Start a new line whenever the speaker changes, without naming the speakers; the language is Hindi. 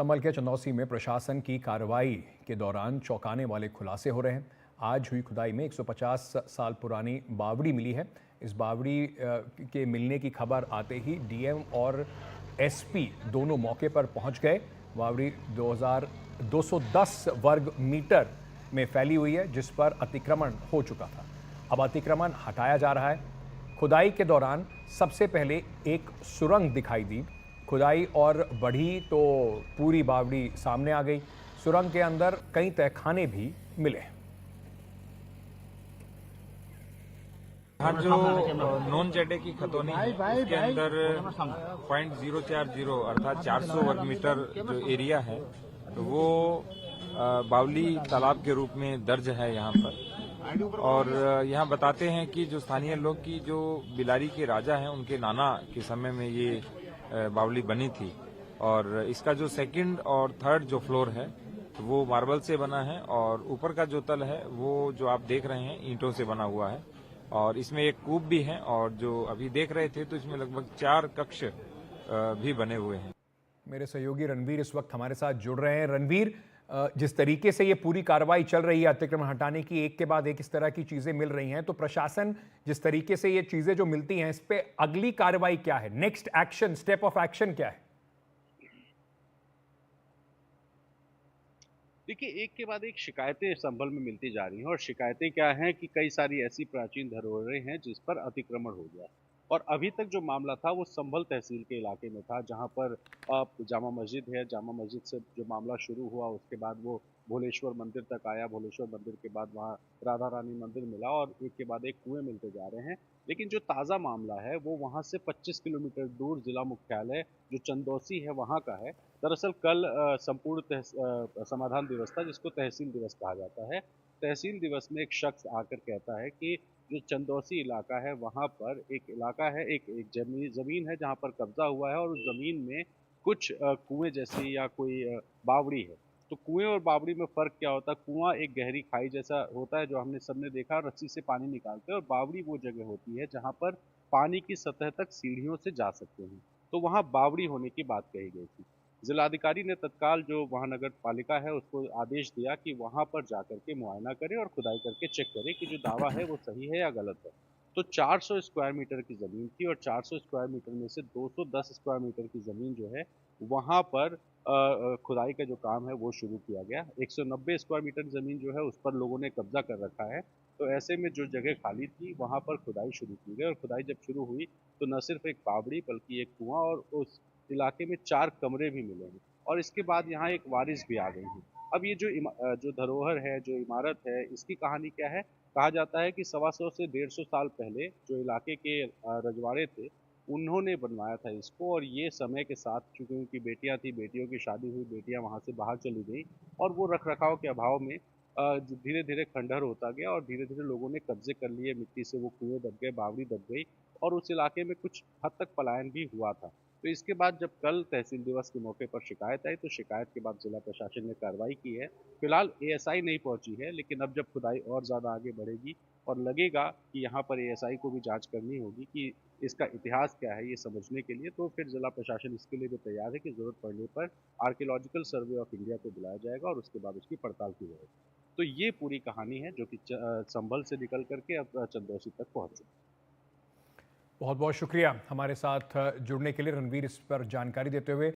संभल के चंदौसी में प्रशासन की कार्रवाई के दौरान चौंकाने वाले खुलासे हो रहे हैं। आज हुई खुदाई में 150 साल पुरानी बावड़ी मिली है। इस बावड़ी के मिलने की खबर आते ही डीएम और एसपी दोनों मौके पर पहुंच गए। बावड़ी 210 वर्ग मीटर में फैली हुई है, जिस पर अतिक्रमण हो चुका था। अब अतिक्रमण हटाया जा रहा है। खुदाई के दौरान सबसे पहले एक सुरंग दिखाई दी। खुदाई और बढ़ी तो पूरी बावड़ी सामने आ गई। सुरंग के अंदर कई तहखाने भी मिले।
यहाँ जो नॉन चेडे की खतौनी है उसके अंदर 0.040 अर्थात 400 वर्ग मीटर जो एरिया है वो बावली तालाब के रूप में दर्ज है यहाँ पर। और यहाँ बताते हैं कि जो स्थानीय लोग की जो बिलारी के राजा हैं उनके नाना के समय में ये बावली बनी थी। और इसका जो सेकंड और थर्ड जो फ्लोर है वो मार्बल से बना है और ऊपर का जो तल है वो जो आप देख रहे हैं ईंटों से बना हुआ है। और इसमें एक कूप भी है और जो अभी देख रहे थे तो इसमें लगभग 4 कक्ष भी बने हुए हैं।
मेरे सहयोगी रणवीर इस वक्त हमारे साथ जुड़ रहे हैं। रणवीर, जिस तरीके से ये पूरी कार्रवाई चल रही है अतिक्रमण हटाने की, एक के बाद एक इस तरह की चीजें मिल रही हैं, तो प्रशासन जिस तरीके से ये चीजें जो मिलती हैं, इस पे अगली कार्रवाई क्या है? Next action, step of action क्या है?
देखिए, एक के बाद एक शिकायतें संभल में मिलती जा रही हैं। और शिकायतें क्या हैं कि कई सारी ऐसी प्राचीन धरोहरें हैं जिस पर अतिक्रमण हो गया। और अभी तक जो मामला था वो संभल तहसील के इलाके में था, जहां पर जामा मस्जिद है। जामा मस्जिद से जो मामला शुरू हुआ उसके बाद वो भोलेश्वर मंदिर तक आया। भोलेश्वर मंदिर के बाद वहाँ राधा रानी मंदिर मिला और एक के बाद एक कुएं मिलते जा रहे हैं। लेकिन जो ताज़ा मामला है वो वहाँ से 25 किलोमीटर दूर जिला मुख्यालय जो चंदौसी है वहाँ का है। दरअसल कल संपूर्ण समाधान दिवस था, जिसको तहसील दिवस कहा जाता है। तहसील दिवस में एक शख्स आकर कहता है कि जो चंदौसी इलाका है वहाँ पर एक इलाका है, एक जमीन है जहाँ पर कब्जा हुआ है और उस जमीन में कुछ कुएं जैसी या कोई बावड़ी है। तो कुएं और बावड़ी में फर्क क्या होता है? कुआं एक गहरी खाई जैसा होता है जो हमने सबने देखा, रस्सी से पानी निकालते हैं। और बावड़ी वो जगह होती है जहाँ पर पानी की सतह तक सीढ़ियों से जा सकते हैं। तो वहाँ बावड़ी होने की बात कही गई थी। जिलाधिकारी ने तत्काल जो वहाँ नगर पालिका है उसको आदेश दिया कि वहाँ पर जाकर के मुआयना करे और खुदाई करके चेक करे कि जो दावा है वो सही है या गलत है। तो 400 स्क्वायर मीटर की ज़मीन थी और 400 स्क्वायर मीटर में से 210 स्क्वायर मीटर की ज़मीन जो है वहाँ पर खुदाई का जो काम है वो शुरू किया गया। 190 स्क्वायर मीटर ज़मीन जो है उस पर लोगों ने कब्जा कर रखा है। तो ऐसे में जो जगह खाली थी वहाँ पर खुदाई शुरू की गई। और खुदाई जब शुरू हुई तो न सिर्फ एक बावड़ी बल्कि एक कुआं और उस इलाके में 4 कमरे भी मिले हैं। और इसके बाद यहाँ एक वारिस भी आ गई है। अब ये जो धरोहर है, जो इमारत है, इसकी कहानी क्या है? कहा जाता है कि 125 से 150 साल पहले जो इलाके के रजवाड़े थे, उन्होंने बनवाया था इसको। और ये समय के साथ चूंकि उनकी बेटियां थी, बेटियों की शादी हुई, बेटियां वहाँ से बाहर चली गई और वो रख रखाव के अभाव में धीरे धीरे खंडहर होता गया और धीरे धीरे लोगों ने कब्जे कर लिए। मिट्टी से वो कुएं दब गए, बावड़ी दब गई और उस इलाके में कुछ हद तक पलायन भी हुआ था। तो इसके बाद जब कल तहसील दिवस के मौके पर शिकायत आई तो शिकायत के बाद जिला प्रशासन ने कार्रवाई की है। फिलहाल एएसआई नहीं पहुंची है, लेकिन अब जब खुदाई और ज़्यादा आगे बढ़ेगी और लगेगा कि यहाँ पर एएसआई को भी जांच करनी होगी कि इसका इतिहास क्या है ये समझने के लिए, तो फिर जिला प्रशासन इसके लिए भी तैयार है कि ज़रूरत पड़ने पर आर्कियोलॉजिकल सर्वे ऑफ इंडिया को बुलाया जाएगा और उसके बाद उसकी पड़ताल की जाएगी। तो ये पूरी कहानी है जो कि संभल से निकल करके अब चंदौसी तक पहुंच चुकी है।
बहुत बहुत शुक्रिया हमारे साथ जुड़ने के लिए रणवीर, इस पर जानकारी देते हुए।